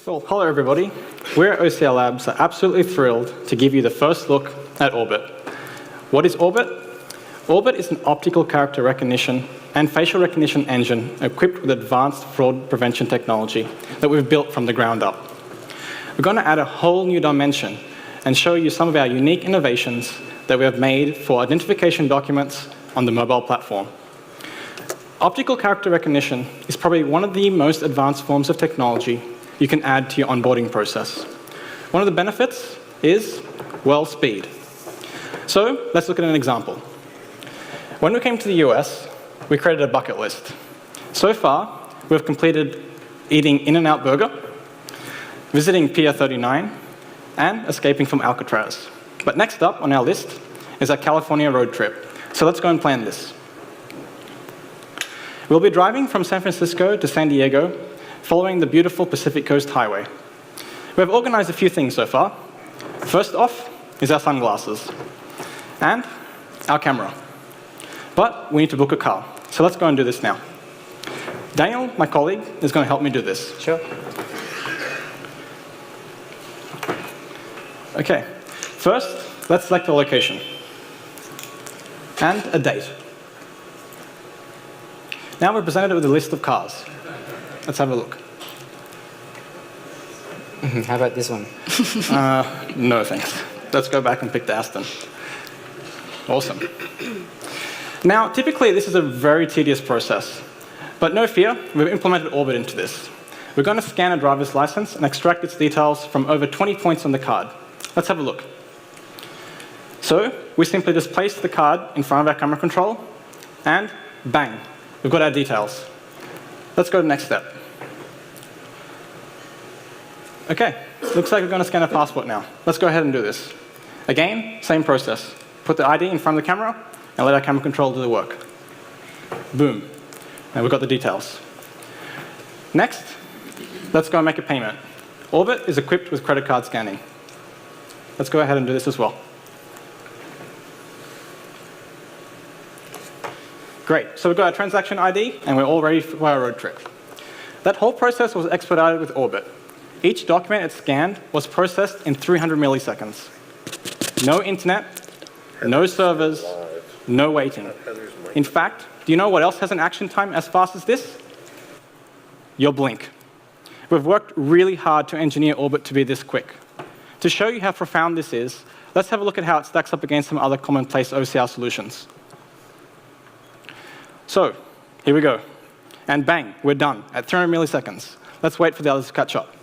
So, hello everybody. We're at OCR Labs are absolutely thrilled to give you the first look at Orbit. What is Orbit? Orbit is an optical character recognition and facial recognition engine equipped with advanced fraud prevention technology that we've built from the ground up. We're going to add a whole new dimension and show you some of our unique innovations that we have made for identification documents on the mobile platform. Optical character recognition is probably one of the most advanced forms of technology you can add to your onboarding process. One of the benefits is, well, speed. So let's look at an example. When we came to the US, we created a bucket list. So far, we've completed eating In-N-Out Burger, visiting Pier 39, and escaping from Alcatraz. But next up on our list is our California road trip. So let's go and plan this. We'll be driving from San Francisco to San Diego, following the beautiful Pacific Coast Highway. We have organized a few things so far. First off is our sunglasses and our camera. But we need to book a car. So let's go and do this now. Daniel, my colleague, is going to help me do this. Sure. Okay. First, let's select a location and a date. Now we're presented with a list of cars. Let's have a look. How about this one? No thanks. Let's go back and pick the Aston. Awesome. Now, typically this is a very tedious process, but no fear, we've implemented Orbit into this. We're going to scan a driver's license and extract its details from over 20 points on the card. Let's have a look. So we simply just place the card in front of our camera control, and bang, we've got our details. Let's go to the next step. Okay, looks like we're going to scan a passport now. Let's go ahead and do this. Again, same process. Put the ID in front of the camera and let our camera control do the work. Boom. Now we've got the details. Next, let's go and make a payment. Orbit is equipped with credit card scanning. Let's go ahead and do this as well. Great, so we've got our transaction ID and we're all ready for our road trip. That whole process was expedited with Orbit. Each document it scanned was processed in 300 milliseconds. No internet, no servers, no waiting. In fact, do you know what else has an action time as fast as this? Your blink. We've worked really hard to engineer Orbit to be this quick. To show you how profound this is, let's have a look at how it stacks up against some other commonplace OCR solutions. So, here we go. And bang, we're done at 300 milliseconds. Let's wait for the others to catch up.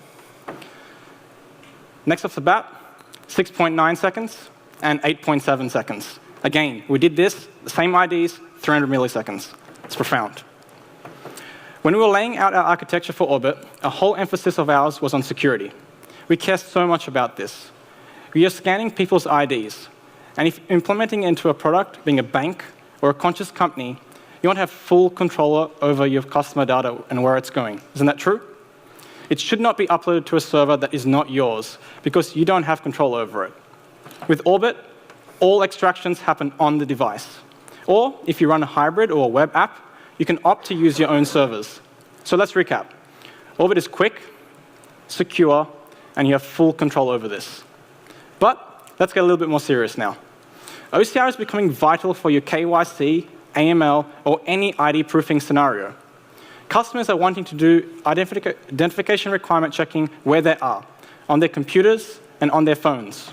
Next off the bat, 6.9 seconds and 8.7 seconds. Again, we did this, the same IDs, 300 milliseconds. It's profound. When we were laying out our architecture for Orbit, a whole emphasis of ours was on security. We care so much about this. We are scanning people's IDs. And if implementing it into a product, being a bank or a conscious company, you want to have full control over your customer data and where it's going. Isn't that true? It should not be uploaded to a server that is not yours, because you don't have control over it. With Orbit, all extractions happen on the device. Or if you run a hybrid or a web app, you can opt to use your own servers. So let's recap. Orbit is quick, secure, and you have full control over this. But let's get a little bit more serious now. OCR is becoming vital for your KYC, AML, or any ID proofing scenario. Customers are wanting to do identification requirement checking where they are, on their computers and on their phones.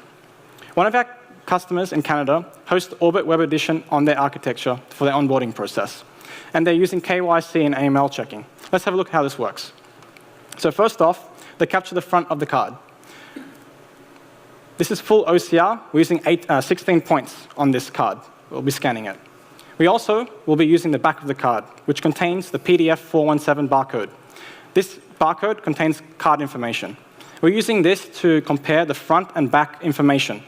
One of our customers in Canada hosts Orbit Web Edition on their architecture for their onboarding process. And they're using KYC and AML checking. Let's have a look at how this works. So first off, they capture the front of the card. This is full OCR. We're using 16 points on this card. We'll be scanning it. We also will be using the back of the card, which contains the PDF 417 barcode. This barcode contains card information. We're using this to compare the front and back information.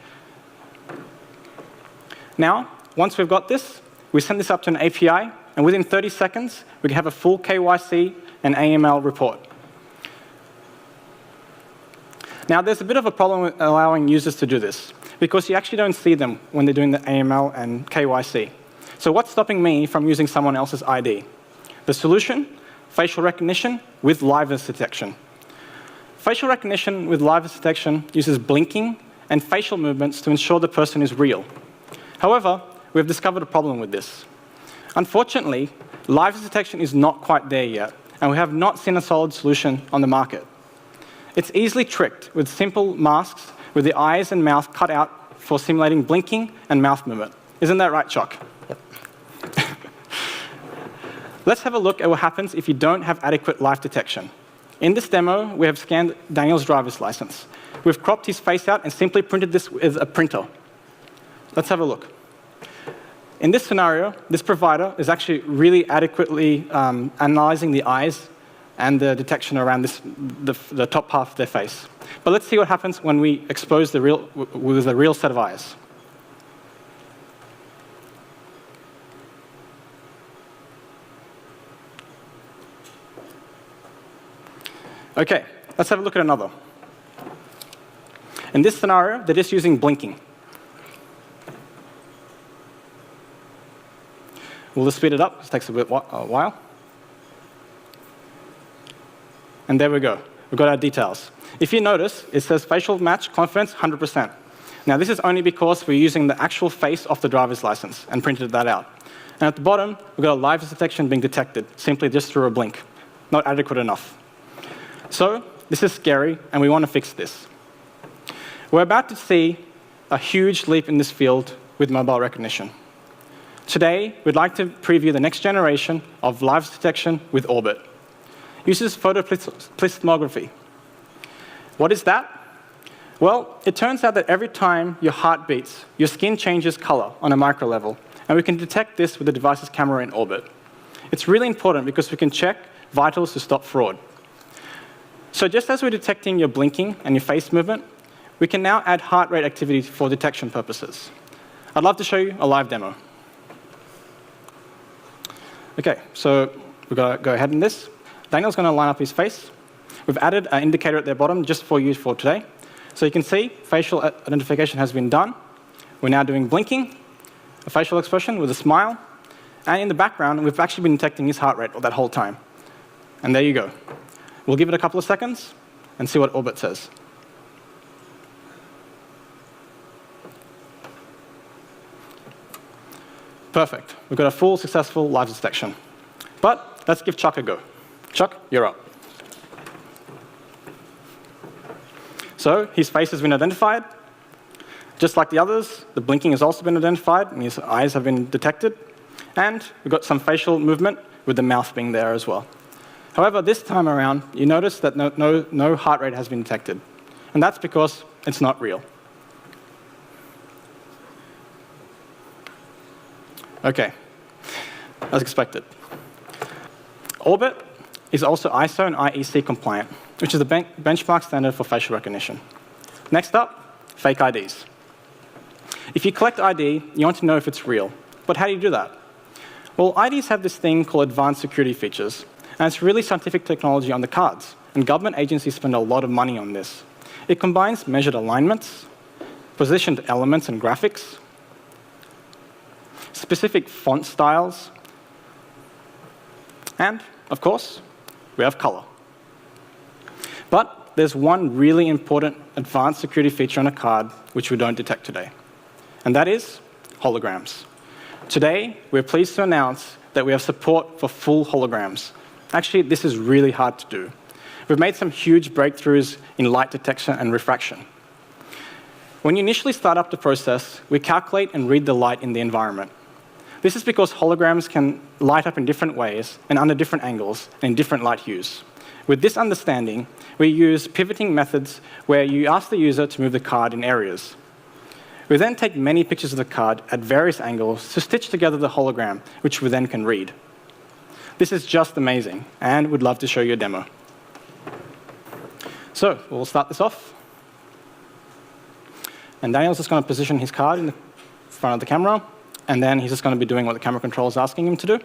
Now, once we've got this, we send this up to an API, and within 30 seconds, we can have a full KYC and AML report. Now, there's a bit of a problem with allowing users to do this, because you actually don't see them when they're doing the AML and KYC. So what's stopping me from using someone else's ID? The solution? Facial recognition with liveness detection. Facial recognition with liveness detection uses blinking and facial movements to ensure the person is real. However, we have discovered a problem with this. Unfortunately, liveness detection is not quite there yet, and we have not seen a solid solution on the market. It's easily tricked with simple masks with the eyes and mouth cut out for simulating blinking and mouth movement. Isn't that right, Chuck? Yep. Let's have a look at what happens if you don't have adequate live detection. In this demo, we have scanned Daniel's driver's license. We've cropped his face out and simply printed this with a printer. Let's have a look. In this scenario, this provider is actually really adequately analyzing the eyes and the detection around the top half of their face. But let's see what happens when we expose with a real set of eyes. OK, let's have a look at another. In this scenario, they're just using blinking. We'll just speed it up. It takes a while. And there we go. We've got our details. If you notice, it says facial match confidence 100%. Now, this is only because we're using the actual face of the driver's license and printed that out. And at the bottom, we've got a liveness detection being detected, simply just through a blink. Not adequate enough. So this is scary, and we want to fix this. We're about to see a huge leap in this field with mobile recognition. Today, we'd like to preview the next generation of liveness detection with Orbit. It uses photoplethysmography. What is that? Well, it turns out that every time your heart beats, your skin changes color on a micro level, and we can detect this with the device's camera in orbit. It's really important because we can check vitals to stop fraud. So just as we're detecting your blinking and your face movement, we can now add heart rate activity for detection purposes. I'd love to show you a live demo. OK, so we've got to go ahead in this. Daniel's going to line up his face. We've added an indicator at the bottom just for you for today. So you can see facial identification has been done. We're now doing blinking, a facial expression with a smile. And in the background, we've actually been detecting his heart rate that whole time. And there you go. We'll give it a couple of seconds and see what Orbit says. Perfect. We've got a full successful liveness detection. But let's give Chuck a go. Chuck, you're up. So his face has been identified. Just like the others, the blinking has also been identified, and his eyes have been detected. And we've got some facial movement with the mouth being there as well. However, this time around, you notice that no heart rate has been detected. And that's because it's not real. OK, as expected. Orbit is also ISO and IEC compliant, which is the benchmark standard for facial recognition. Next up, fake IDs. If you collect ID, you want to know if it's real. But how do you do that? Well, IDs have this thing called advanced security features. And it's really scientific technology on the cards. And government agencies spend a lot of money on this. It combines measured alignments, positioned elements and graphics, specific font styles, and, of course, we have color. But there's one really important advanced security feature on a card which we don't detect today. And that is holograms. Today, we're pleased to announce that we have support for full holograms. Actually, this is really hard to do. We've made some huge breakthroughs in light detection and refraction. When you initially start up the process, we calculate and read the light in the environment. This is because holograms can light up in different ways and under different angles and in different light hues. With this understanding, we use pivoting methods where you ask the user to move the card in areas. We then take many pictures of the card at various angles to stitch together the hologram, which we then can read. This is just amazing, and we'd love to show you a demo. So we'll start this off. And Daniel's just going to position his card in the front of the camera, and then he's just going to be doing what the camera controller is asking him to do.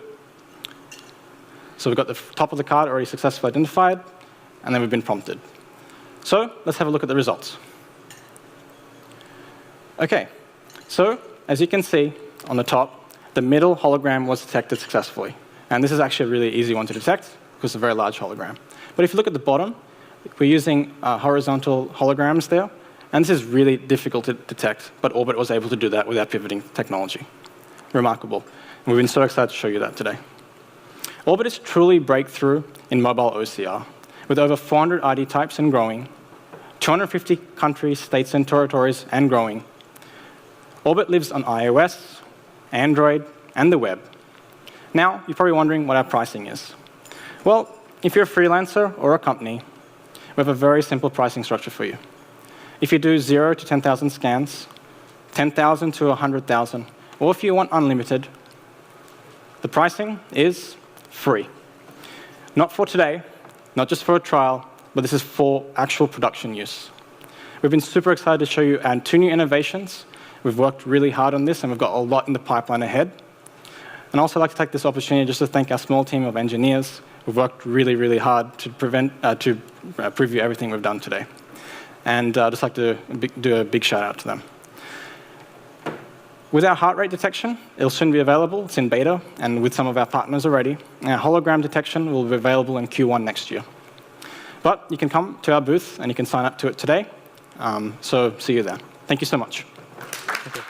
So we've got the top of the card already successfully identified, and then we've been prompted. So let's have a look at the results. OK, so as you can see on the top, the middle hologram was detected successfully. And this is actually a really easy one to detect because it's a very large hologram. But if you look at the bottom, we're using horizontal holograms there, and this is really difficult to detect, but Orbit was able to do that with our pivoting technology. Remarkable. And we've been so excited to show you that today. Orbit is truly breakthrough in mobile OCR, with over 400 ID types and growing, 250 countries, states, and territories, and growing. Orbit lives on iOS, Android, and the web. Now, you're probably wondering what our pricing is. Well, if you're a freelancer or a company, we have a very simple pricing structure for you. If you do 0 to 10,000 scans, 10,000 to 100,000, or if you want unlimited, the pricing is free. Not for today, not just for a trial, but this is for actual production use. We've been super excited to show you our 2 new innovations. We've worked really hard on this, and we've got a lot in the pipeline ahead. And I'd also like to take this opportunity just to thank our small team of engineers who've worked really, really hard to preview everything we've done today. And I'd just like to do a big shout out to them. With our heart rate detection, it'll soon be available. It's in beta, and with some of our partners already. Our hologram detection will be available in Q1 next year. But you can come to our booth, and you can sign up to it today. So see you there. Thank you so much. Thank you.